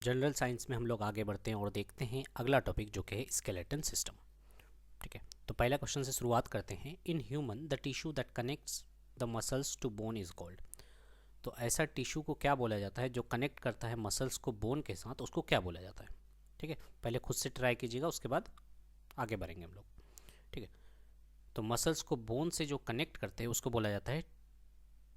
General science में हम लोग आगे बढ़ते हैं और देखते हैं अगला टॉपिक जो कि है स्केलेटन सिस्टम। ठीक है, तो पहला क्वेश्चन से शुरुआत करते हैं। In human the tissue that connects the muscles to bone is called. तो ऐसा टिश्यू को क्या बोला जाता है जो कनेक्ट करता है मसल्स को बोन के साथ, उसको क्या बोला जाता है? ठीक है, पहले खुद से ट्राई कीजिएगा, उसके बाद आगे बढ़ेंगे हम लोग। ठीक है, तो मसल्स को बोन से जो कनेक्ट करते हैं उसको बोला जाता है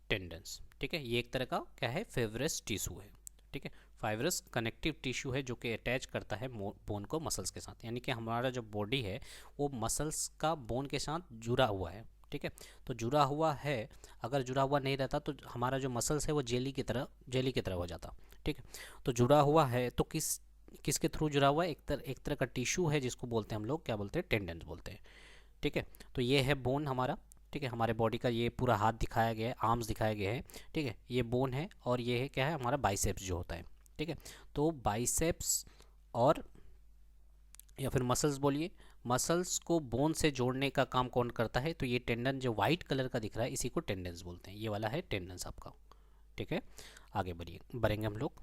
टेंडन्स। ठीक है, ये एक तरह का क्या है, फेवरस टिश्यू है। ठीक है, फाइब्रस कनेक्टिव टिश्यू है जो कि अटैच करता है बोन को मसल्स के साथ, यानी कि हमारा जो बॉडी है वो मसल्स का बोन के साथ जुड़ा हुआ है। ठीक है, तो जुड़ा हुआ है, अगर जुड़ा हुआ नहीं रहता तो हमारा जो मसल्स है वो जेली की तरह हो जाता। ठीक है, तो जुड़ा हुआ है तो किसके थ्रू जुड़ा हुआ है? एक तरह का टिश्यू है जिसको बोलते हैं हम लोग, क्या बोलते हैं, टेंडन्स बोलते हैं। ठीक है, तो ये है बोन हमारा। ठीक है, हमारे बॉडी का ये पूरा हाथ दिखाया गया है, आर्म्स दिखाए गए हैं। ठीक है, ये बोन है और ये है क्या है, हमारा बाइसेप्स जो होता है। ठीक है, तो बाइसेप्स और या फिर मसल्स बोलिए, मसल्स को बोन से जोड़ने का काम कौन करता है? तो ये टेंडन जो वाइट कलर का दिख रहा है इसी को टेंडन्स बोलते हैं। ये वाला है टेंडन्स आपका। ठीक है, आगे बढ़ेंगे हम लोग।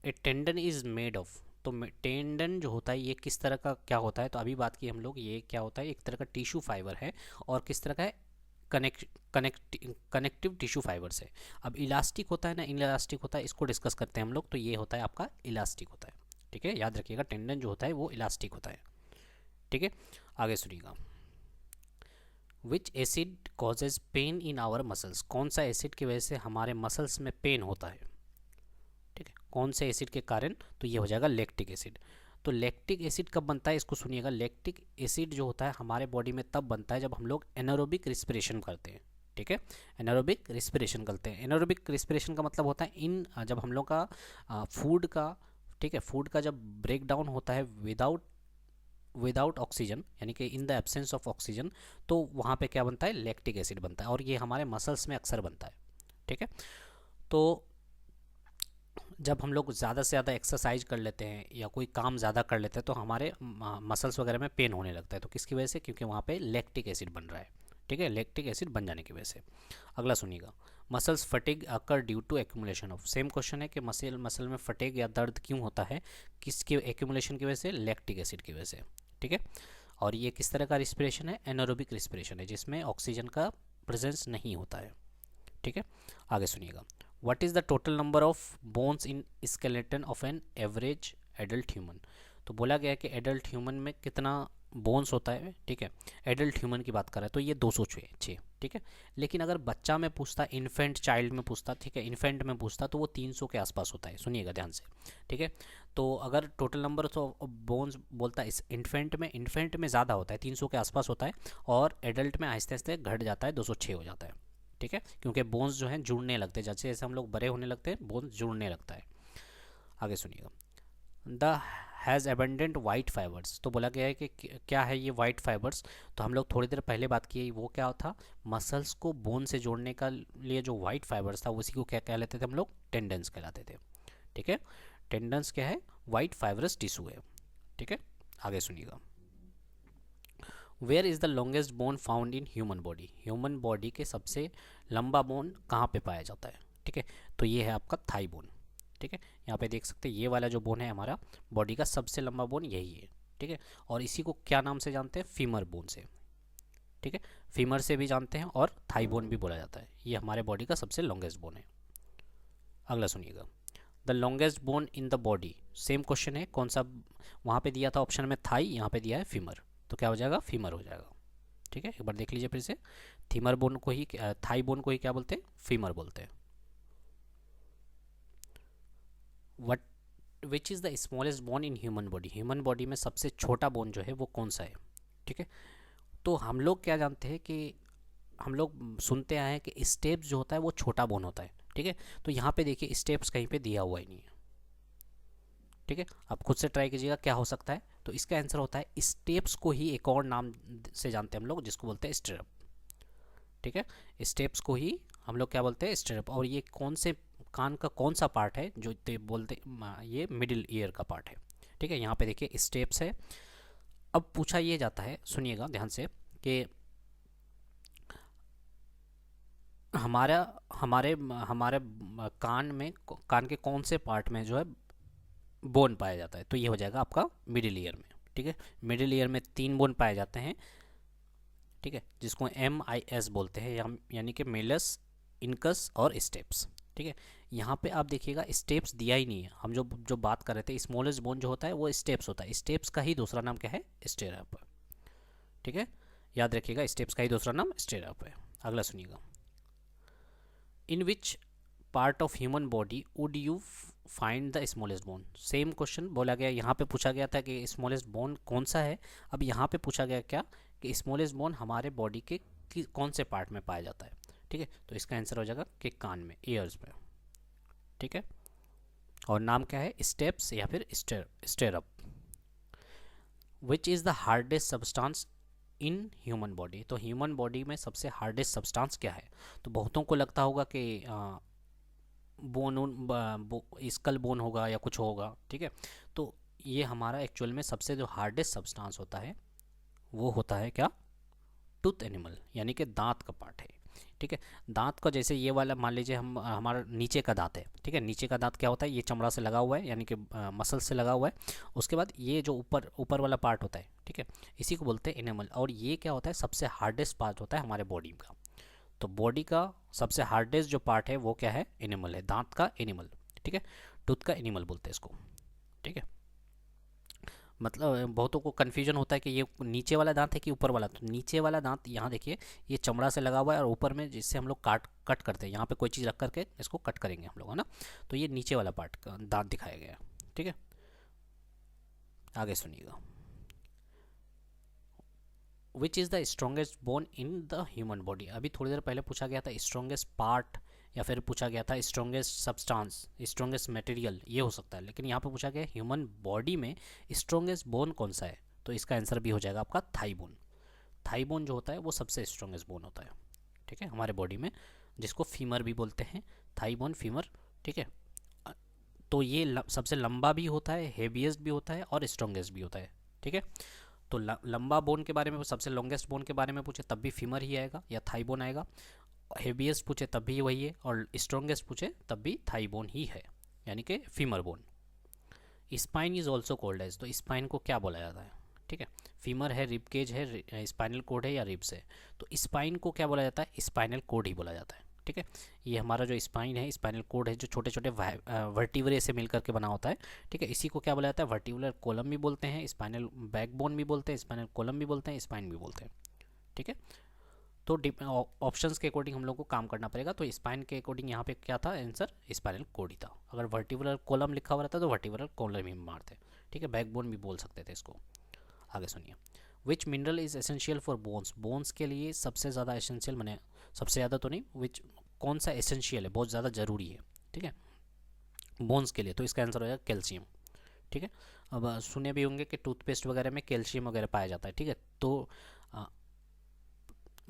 ए टेंडन इज मेड ऑफ। तो टेंडन जो होता है ये किस तरह का क्या होता है? तो अभी बात की हम लोग, ये क्या होता है, एक तरह का टिश्यू फाइबर है। और किस तरह का है? कनेक्टिव टिश्यू फाइबर से। अब इलास्टिक होता है ना, इलास्टिक होता है, इसको डिस्कस करते हैं हम लोग। तो ये होता है आपका इलास्टिक होता है। ठीक है, याद रखिएगा, टेंडन जो होता है वो इलास्टिक होता है। ठीक है, आगे सुनिएगा। Which acid causes pain in our muscles. कौन सा एसिड की वजह से हमारे मसल्स में पेन होता है? ठीक है, कौन से एसिड के कारण? तो ये हो जाएगा लैक्टिक एसिड। तो लैक्टिक एसिड कब बनता है, इसको सुनिएगा। लैक्टिक एसिड जो होता है हमारे बॉडी में तब बनता है जब हम लोग एनारोबिक रिस्पिरेशन करते हैं। ठीक है, एनारोबिक रिस्पिरेशन करते हैं। एनारोबिक रिस्पिरेशन का मतलब होता है जब हम लोग का फूड का, ठीक है, फूड का जब ब्रेक डाउन होता है विदाउट ऑक्सीजन, यानी कि in the absence of oxygen, तो वहाँ पे क्या बनता है, लैक्टिक एसिड बनता है। और ये हमारे मसल्स में अक्सर बनता है। ठीक है, तो जब हम लोग ज़्यादा से ज़्यादा एक्सरसाइज कर लेते हैं या कोई काम ज़्यादा कर लेते हैं तो हमारे मसल्स वगैरह में पेन होने लगता है। तो किसकी वजह से? क्योंकि वहाँ पे लैक्टिक एसिड बन रहा है। ठीक है, लैक्टिक एसिड बन जाने की वजह से। अगला सुनिएगा। Muscles fatigue occur due to accumulation of. Same question है कि मसल में फटीग या दर्द क्यों होता है, किसके एक्यूमुलेशन की वजह से? लैक्टिक एसिड की वजह से। ठीक है, और ये किस तरह का रिस्पिरेशन है? एनारोबिक रिस्पिरेशन है, जिसमें ऑक्सीजन का प्रेजेंस नहीं होता है। ठीक है, आगे सुनिएगा। What is the total number of bones in skeleton of an average adult human. तो बोला गया है कि एडल्ट ह्यूमन में कितना बोन्स होता है। ठीक है, एडल्ट ह्यूमन की बात कर रहा है तो ये 206। ठीक है, लेकिन अगर बच्चा में पूछता, इन्फेंट चाइल्ड में पूछता, ठीक है, इन्फेंट में पूछता तो वो 300 के आसपास होता है। सुनिएगा ध्यान से। ठीक है, तो अगर टोटल नंबर ऑफ बोन्स बोलता है इस इन्फेंट में ज़्यादा होता है, 300 के आसपास होता है। और एडल्ट में आहिस्ते आहिस्ते घट जाता है, 206 हो जाता है। ठीक है, क्योंकि बोन्स जो हैं जुड़ने लगते हैं, जैसे जैसे हम लोग बड़े होने लगते हैं बोन्स जुड़ने लगता है। आगे सुनिएगा। The has abundant white fibres. तो बोला गया है कि क्या है ये वाइट फाइबर्स। तो हम लोग थोड़ी देर पहले बात की, वो क्या था, मसल्स को बोन से जोड़ने का लिए जो वाइट फाइबर्स था उसी को क्या कह लेते थे हम लोग? टेंडन्स कहलाते थे। ठीक है, टेंडन्स क्या है? वाइट फाइबरस टिश्यू है। ठीक है, आगे सुनिएगा। Where is the longest bone found in human body. Human body के सबसे लंबा बोन कहाँ पे पाया जाता है? ठीक है, तो ये है आपका थाई बोन। ठीक है, यहाँ पे देख सकते हैं ये वाला जो बोन है हमारा बॉडी का सबसे लंबा बोन यही है। ठीक है, और इसी को क्या नाम से जानते हैं? फीमर बोन से। ठीक है, फीमर से भी जानते हैं और थाई बोन भी बोला जाता है। ये हमारे बॉडी का सबसे लॉन्गेस्ट बोन है। अगला सुनिएगा। The longest bone in the body. Same question है, कौन सा? वहाँ पे दिया था ऑप्शन में थाई, यहाँ पे दिया है फीमर, तो क्या हो जाएगा? फीमर हो जाएगा। ठीक है, एक बार देख लीजिए फिर से। थीमर बोन को ही, थाई बोन को ही क्या बोलते हैं? फीमर बोलते हैं। What which is the smallest bone in human body. Human body में सबसे छोटा बोन जो है वो कौन सा है? ठीक है, तो हम लोग क्या जानते हैं कि हम लोग सुनते आए हैं कि स्टेप्स जो होता है वो छोटा बोन होता है। ठीक है, तो यहाँ पे देखिए स्टेप्स कहीं पे दिया हुआ ही नहीं है। ठीक है, आप खुद से ट्राई कीजिएगा क्या हो सकता है। तो इसका आंसर होता है स्टेप्स को ही एक और नाम से जानते हैं हम लोग, जिसको बोलते हैं स्टेप। ठीक है, स्टेप्स को ही हम लोग क्या बोलते हैं? स्टेप। और ये कौन से कान का कौन सा पार्ट है जो बोलते, ये मिडिल ईयर का पार्ट है। ठीक है, यहाँ पे देखिए स्टेप्स है। अब पूछा ये जाता है, सुनिएगा ध्यान से, कि हमारा हमारे हमारे कान के कौन से पार्ट में जो है बोन पाया जाता है, तो ये हो जाएगा आपका मिडिल ईयर में। ठीक है, मिडिल ईयर में 3 बोन पाए जाते हैं। ठीक है, जिसको MIS बोलते हैं, यानी कि मेलस, इनकस और स्टेप्स। ठीक है, यहाँ पे आप देखिएगा स्टेप्स दिया ही नहीं है। हम जो जो बात कर रहे थे स्मॉलेस्ट बोन जो होता है वो स्टेप्स होता है। स्टेप्स का ही दूसरा नाम क्या है? स्टेरअप। ठीक है, याद रखिएगा स्टेप्स का ही दूसरा नाम स्टेरअप है। अगला सुनिएगा, in which part of human body would you find the smallest bone. Same question बोला गया, यहाँ पे पूछा गया था कि स्मॉलेस्ट बोन कौन सा है। अब यहाँ पे पूछा गया क्या कि स्मॉलेस्ट बोन हमारे बॉडी के कौन से पार्ट में पाया जाता है। ठीक है, तो इसका आंसर हो जाएगा कि कान में, ईयर्स में। ठीक है, और नाम क्या है? स्टेप्स या फिर stirrup. Which is the hardest substance in human body. तो ह्यूमन बॉडी में सबसे हार्डेस्ट सब्सटेंस क्या है? तो बहुतों को लगता होगा कि स्कल बोन होगा या कुछ होगा। ठीक है, तो ये हमारा एक्चुअल में सबसे जो हार्डेस्ट सब्सटेंस होता है वो होता है क्या? टूथ एनिमल, यानी कि दांत का पार्ट है। ठीक है, दांत का जैसे ये वाला मान लीजिए हम हमारा नीचे का दांत है। ठीक है, नीचे का दांत क्या होता है? ये चमड़ा से लगा हुआ है, यानी कि मसल से लगा हुआ है। उसके बाद ये जो ऊपर ऊपर वाला पार्ट होता है, ठीक है, इसी को बोलते हैं एनिमल। और ये क्या होता है? सबसे हार्डेस्ट पार्ट होता है हमारे बॉडी का। तो बॉडी का सबसे हार्डेस्ट जो पार्ट है वो क्या है? एनिमल है, दांत का एनिमल। ठीक है, टूथ का एनिमल बोलते हैं इसको। ठीक है, मतलब बहुतों को कन्फ्यूजन होता है कि ये नीचे वाला दांत है कि ऊपर वाला। तो नीचे वाला दांत यहाँ देखिए, ये चमड़ा से लगा हुआ है, और ऊपर में जिससे हम लोग कट करते हैं, यहाँ पे कोई चीज़ रख करके इसको कट करेंगे हम लोग, है ना। तो ये नीचे वाला पार्ट का दांत दिखाया गया है। ठीक है, आगे सुनिएगा, विच is the strongest bone in the human body. अभी थोड़ी देर पहले पूछा गया था स्ट्रॉन्गेस्ट पार्ट, या फिर पूछा गया था स्ट्रॉन्गेस्ट सब्सटेंस, स्ट्रॉन्गेस्ट मटेरियल, ये हो सकता है। लेकिन यहाँ पे पूछा गया ह्यूमन बॉडी में स्ट्रॉन्गेस्ट बोन कौन सा है, तो इसका आंसर भी हो जाएगा आपका थाई बोन। थाई बोन जो होता है वो सबसे स्ट्रॉन्गेस्ट बोन होता है। ठीक है, हमारे बॉडी में, जिसको फीमर भी बोलते हैं, थाई बोन, फीमर। ठीक है, तो ये सबसे लंबा भी होता है, हेवीएस्ट भी होता है और स्ट्रॉन्गेस्ट भी होता है। ठीक है, तो लंबा बोन के बारे में, सबसे लॉन्गेस्ट बोन के बारे में पूछे तब भी फीमर ही आएगा या थाई बोन आएगा। हेवीएस्ट पूछे तब भी वही है, और स्ट्रॉन्गेस्ट पूछे तब भी थाई बोन ही है, यानी कि femur bone. Spine is also called as, तो स्पाइन को क्या बोला जाता है? ठीक है, फीमर है, रिब केज है, स्पाइनल कोड है या रिब्स है, तो स्पाइन को क्या बोला जाता है? स्पाइनल कोड ही बोला जाता है। ठीक है, ये हमारा जो स्पाइन है, स्पाइनल कोड है, जो छोटे छोटे वर्टिब्रे से मिलकर के बना होता है। ठीक है, इसी को क्या बोला जाता है? वर्टिबुलर कॉलम भी बोलते हैं, स्पाइनल बैकबोन भी बोलते हैं, स्पाइनल कॉलम भी बोलते हैं, स्पाइन भी बोलते हैं। ठीक है, तो ऑप्शंस के अकॉर्डिंग हम लोग को काम करना पड़ेगा। तो स्पाइन के अकॉर्डिंग यहाँ पे क्या था आंसर? स्पाइनल कोड ही था। अगर वर्टिबुलर कॉलम लिखा हुआ रहता तो वर्टिबुलर कॉलम ही मारते। ठीक है, बैकबोन भी बोल सकते थे इसको। आगे सुनिए, विच mineral is essential for bones. Bones के लिए सबसे ज़्यादा एसेंशियल, मैंने सबसे ज़्यादा तो नहीं, विच कौन सा एसेंशियल है, बहुत ज़्यादा ज़रूरी है। ठीक है, बोन्स के लिए, तो इसका आंसर हो जाएगा कैल्शियम। ठीक है, अब सुने भी होंगे कि टूथपेस्ट वगैरह में कैल्शियम वगैरह पाया जाता है। ठीक है, तो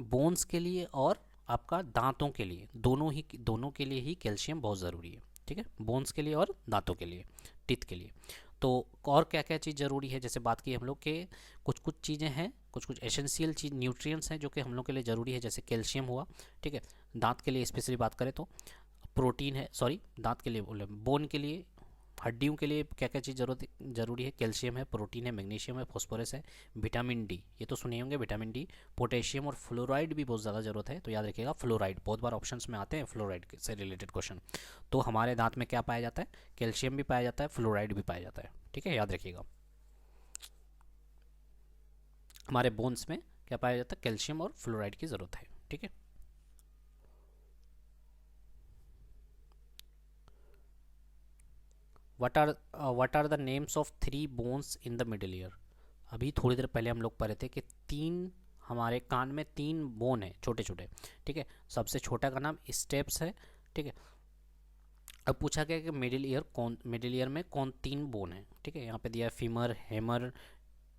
बोन्स के लिए और आपका दांतों के लिए, दोनों के लिए ही कैल्शियम बहुत ज़रूरी है। ठीक है, बोन्स के लिए और दांतों के लिए, टीथ के लिए। तो और क्या क्या चीज़ ज़रूरी है, जैसे बात की हम लोग के कुछ कुछ चीज़ें हैं, कुछ कुछ एसेंशियल चीज़, न्यूट्रिएंट्स हैं जो कि हम लोग के लिए ज़रूरी है, जैसे कैल्शियम हुआ। ठीक है, दांत के लिए स्पेशली बात करें तो प्रोटीन है, सॉरी दांत के लिए बोले, बोन के लिए, हड्डियों के लिए क्या क्या चीज़ ज़रूरी है? कैल्शियम है, प्रोटीन है, मैग्नीशियम है, फॉस्फोरस है, विटामिन डी, ये तो सुने होंगे विटामिन डी, पोटेशियम और फ्लोराइड भी बहुत ज़्यादा ज़रूरत है। तो याद रखिएगा फ्लोराइड, बहुत बार ऑप्शंस में आते हैं फ्लोराइड से रिलेटेड क्वेश्चन। तो हमारे दांत में क्या पाया जाता है? कैल्शियम भी पाया जाता है, फ्लोराइड भी पाया जाता है। ठीक है, याद रखिएगा हमारे बोन्स में क्या पाया जाता है? कैल्शियम और फ्लोराइड की ज़रूरत है। ठीक है, what are the names of 3 bones in the middle ear. अभी थोड़ी देर पहले हम लोग पढ़े थे कि हमारे कान में 3 बोन है, छोटे छोटे। ठीक है, सबसे छोटा का नाम स्टेप्स है। ठीक है, अब पूछा गया कि मिडिल ईयर में कौन 3 बोन है। ठीक है, यहाँ पे दिया है फीमर, हेमर,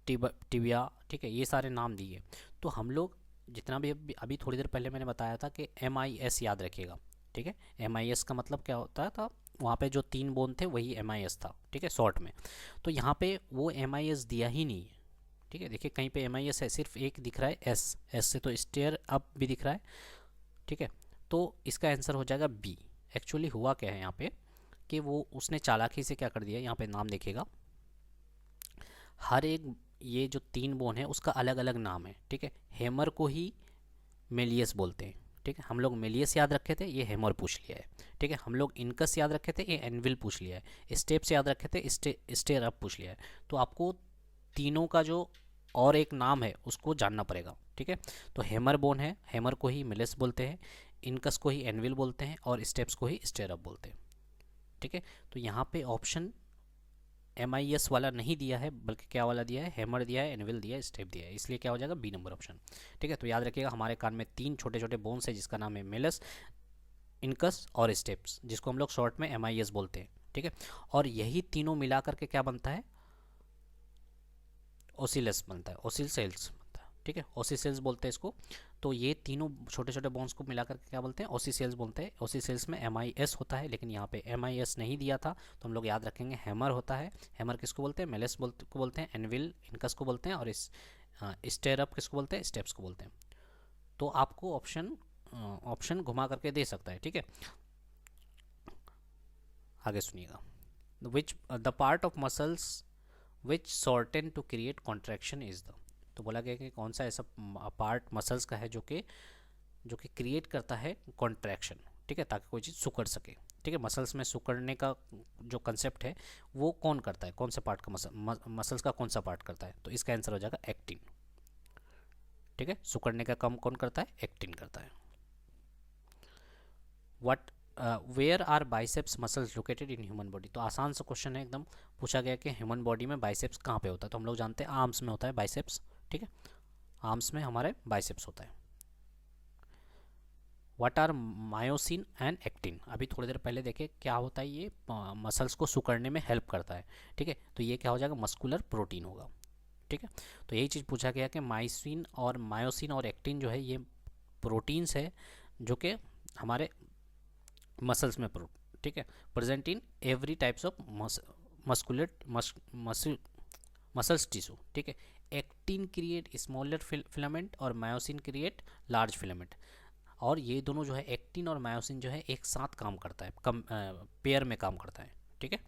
टिबिया। ठीक है, ये सारे नाम दिए। तो हम लोग जितना भी अभी थोड़ी देर पहले मैंने बताया था कि MIS याद रखिएगा। ठीक है, MIS का मतलब क्या होता था? वहाँ पे जो 3 बोन थे वही MIS था। ठीक है, शॉर्ट में। तो यहाँ पे वो MIS दिया ही नहीं है। ठीक है, देखिए कहीं पे MIS है, सिर्फ एक दिख रहा है S से तो स्टेयर अप भी दिख रहा है। ठीक है, तो इसका आंसर हो जाएगा बी। एक्चुअली हुआ क्या है यहाँ पे कि वो उसने चालाकी से क्या कर दिया, यहाँ पे नाम देखिएगा, हर एक ये जो 3 बोन है उसका अलग अलग नाम है, ठीक है। हेमर को ही मेलियस बोलते हैं, ठीक है। हम लोग मेलियस याद रखे थे, ये हेमर पूछ लिया है, ठीक है। हम लोग इनकस याद रखे थे, ये एनविल पूछ लिया है। स्टेप्स याद रखे थे, स्टेयर अप पूछ लिया है। तो आपको तीनों का जो और एक नाम है उसको जानना पड़ेगा, ठीक है। तो हेमर बोन है, हेमर को ही मेलियस बोलते हैं, इनकस को ही एनविल बोलते हैं और स्टेप्स को ही स्टेयर अप बोलते हैं, ठीक है। तो यहाँ पे ऑप्शन MIS वाला नहीं दिया है, बल्कि क्या वाला दिया है, हैमर दिया है, एनविल दिया है, स्टेप दिया है, इसलिए क्या हो जाएगा बी नंबर ऑप्शन, ठीक है। तो याद रखिएगा हमारे कान में 3 छोटे छोटे बोन्स है जिसका नाम है मेलस, इनकस और स्टेप्स, जिसको हम लोग शॉर्ट में MIS बोलते हैं, ठीक है। और यही तीनों मिला करके क्या बनता है, ओसिलस बनता है, ओसिल सेल्स बनता है, ठीक है। ओसी सेल्स बोलते हैं इसको। तो ये तीनों छोटे छोटे बोन्स को मिला करके क्या बोलते हैं, ओसी सेल्स बोलते हैं। ओसी सेल्स में MIS होता है, लेकिन यहाँ पे MIS नहीं दिया था, तो हम लोग याद रखेंगे हैमर होता है। हैमर किसको बोलते हैं, मेलेस को बोलते हैं, एनविल इनकस को बोलते हैं, और इस स्टेयर अप किसको बोलते हैं, स्टेप्स को बोलते हैं। तो आपको ऑप्शन घुमा करके दे सकता है, ठीक है। आगे सुनिएगा, which the part of muscles which shorten to create contraction is the. तो बोला गया कि कौन सा ऐसा पार्ट मसल्स का है जो कि क्रिएट करता है कॉन्ट्रैक्शन, ठीक है, ताकि कोई चीज़ सिकुड़ सके, ठीक है। मसल्स में सिकुड़ने का जो कंसेप्ट है वो कौन करता है, कौन से पार्ट का मसल्स का कौन सा पार्ट करता है, तो इसका आंसर हो जाएगा एक्टिन, ठीक है। सिकुड़ने का काम कौन करता है, एक्टिन करता है। What where are biceps muscles located in human body. तो आसान सा क्वेश्चन है एकदम, पूछा गया कि ह्यूमन बॉडी में बाइसेप्स कहाँ पे होता है। तो हम लोग जानते हैं आर्म्स में होता है बाइसेप्स, ठीक है, आर्म्स में हमारे बाइसेप्स होता है। What are myosin and actin, अभी थोड़ी देर पहले देखे क्या होता है, ये मसल्स को सिकुड़ने में हेल्प करता है, ठीक है। तो ये क्या हो जाएगा, मस्कुलर प्रोटीन होगा, ठीक है। तो यही चीज़ पूछा गया कि मायोसिन और एक्टिन जो है ये प्रोटीन्स है जो कि हमारे मसल्स में ठीक है, present in every types of muscular muscles tissue, ठीक है। एक्टिन क्रिएट स्मॉलर फिलामेंट और मायोसिन क्रिएट लार्ज फिलामेंट, और ये दोनों जो है एक्टिन और मायोसिन जो है एक साथ काम करता है, पेयर में काम करता है, ठीक है।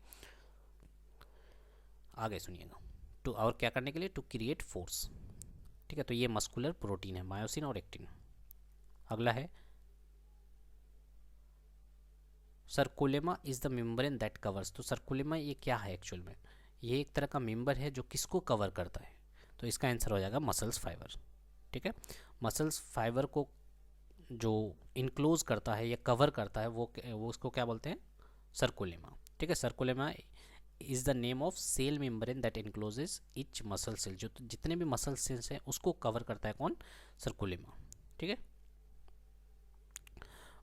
आगे सुनिएगा, टू और क्या करने के लिए, टू क्रिएट फोर्स, ठीक है। तो ये मस्कुलर प्रोटीन है, मायोसिन और एक्टिन। अगला है sarcolemma is the membrane that covers. तो सर्कुलेमा ये क्या है एक्चुअल में, ये एक तरह का मेम्बर है जो किसको कवर करता है, तो इसका आंसर हो जाएगा मसल्स फाइबर, ठीक है। मसल्स फाइबर को जो इनक्लोज करता है या कवर करता है वो उसको क्या बोलते हैं, सर्कुलेमा, ठीक है। Sarcolemma is the name of cell membrane that encloses each muscle cell, जो जितने भी मसल सेल्स हैं उसको कवर करता है कौन, सर्कुलेमा, ठीक है।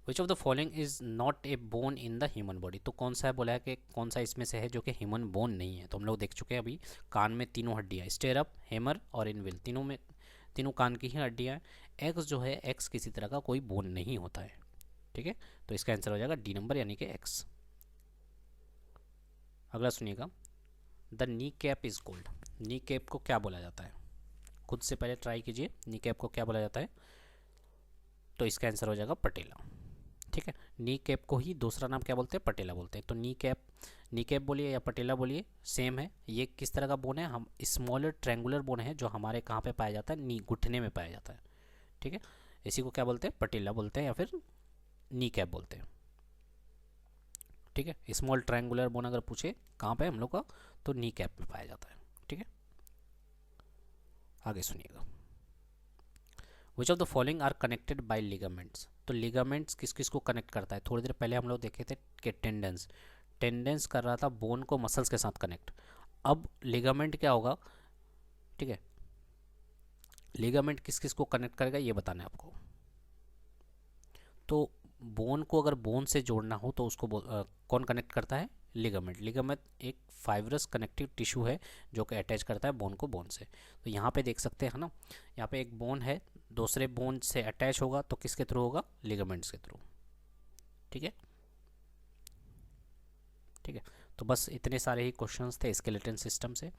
विच of the following is not a bone in the human body. तो कौन सा है, बोला है कि कौन सा इसमें से है जो कि ह्यूमन बोन नहीं है। तो हम लोग देख चुके हैं अभी, कान में तीनों हड्डियाँ, स्टेयरअप, हेमर और इनविल, तीनों कान की ही हड्डियाँ हैं। एक्स जो है, एक्स किसी तरह का कोई बोन नहीं होता है, ठीक है। तो इसका आंसर हो जाएगा डी नंबर, यानी कि एक्स। अगला सुनिएगा, the knee cap is called. Knee cap को क्या बोला जाता है, खुद से पहले ट्राई कीजिए, नी कैप को क्या बोला जाता है, तो इसका आंसर हो जाएगा पटेला, ठीक है। नी कैप को ही दूसरा नाम क्या बोलते हैं, पटेला बोलते हैं। तो नी कैप बोलिए या पटेला बोलिए, सेम है। ये किस तरह का बोन है, हम स्मॉलर ट्रैंगुलर बोन है जो हमारे कहाँ पे पाया जाता है, नी घुटने में पाया जाता है, ठीक है। इसी को क्या बोलते हैं, पटेला बोलते हैं या फिर नी कैप बोलते हैं, ठीक है। स्मॉल ट्रायंगुलर बोन अगर पूछे कहाँ पे हम लोग का, तो नी कैप में पाया जाता है, ठीक है। आगे सुनिएगा, which of the following are connected by ligaments. तो लिगामेंट्स किस किस को कनेक्ट करता है, थोड़ी देर पहले हम लोग देखे थे कि टेंडेंस कर रहा था बोन को मसल्स के साथ कनेक्ट। अब लिगामेंट क्या होगा, ठीक है, लिगामेंट किस किस को कनेक्ट करेगा ये बताना है आपको। तो बोन को अगर बोन से जोड़ना हो तो उसको कौन कनेक्ट करता है, लिगामेंट एक फाइब्रस कनेक्टिव टिश्यू है जो कि अटैच करता है बोन को बोन से। तो यहाँ पे देख सकते हैं ना, यहाँ पे एक बोन है, दूसरे बोन से अटैच होगा तो किसके थ्रू होगा, लिगामेंट्स के थ्रू, ठीक है। ठीक है, तो बस इतने सारे ही क्वेश्चंस थे स्केलेटन सिस्टम से।